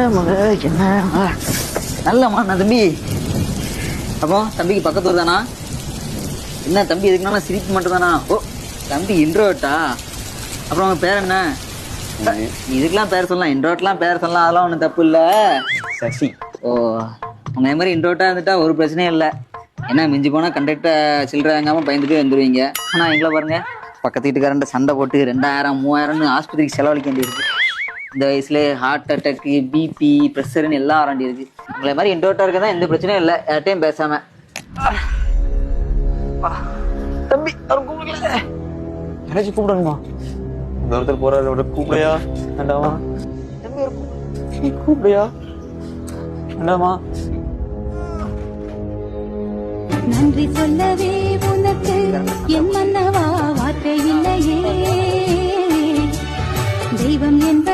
என்ன நல்லம்மா நான் தம்பி. அப்போ தம்பிக்கு பக்கத்து தானா? என்ன தம்பி எதுக்குன்னா சிரிப்பு மட்டும் தானா? ஓ தம்பி இன்ட்ரோட்டா? அப்புறம் உங்க பேர் என்ன? இதுக்கெல்லாம் பேர் சொல்லலாம், இன்ட்ரோட்லாம் பேர் சொல்லலாம், அதெல்லாம் ஒன்றும் தப்பு இல்லை. சசி. ஓ உங்க மாதிரி இன்ட்ரோட்டா இருந்துட்டா ஒரு பிரச்சனையும் இல்லை. என்ன மிஞ்சி போனால் கண்டக்டரை சில்லறை வாங்காமல் பயந்துட்டு வந்துடுவீங்க. ஆனால் எங்களை பாருங்க, பக்கத்து வீட்டுக்காரன்ட்ட சண்டை போட்டு 2000 3000 ஆஸ்பத்திரிக்கு செலவழிக்க வேண்டியிருக்கு. இந்த வயசுல ஹார்ட் அட்டாக்கு, பிபி, ப்ரெஷர்னு எல்லாம் வர வேண்டியிருக்கு. உங்களை மாதிரி இன்ட்ரோட்டா இருக்கதான் எந்த பிரச்சனையும் இல்லை, யார்ட்டையும் பேசாம. தம்பி அவர் கூப்பிடல, யாராச்சும் கூப்பிடணுமா? ஒருத்தர் போறாரு, கூப்பிடையா வேண்டாமா? தம்பி கூப்பிடையா வேண்டாமா? நன்றி சொல்லவே உனக்கு என் மன்னவா வார்த்தை இல்லையே. தெய்வம் என்ப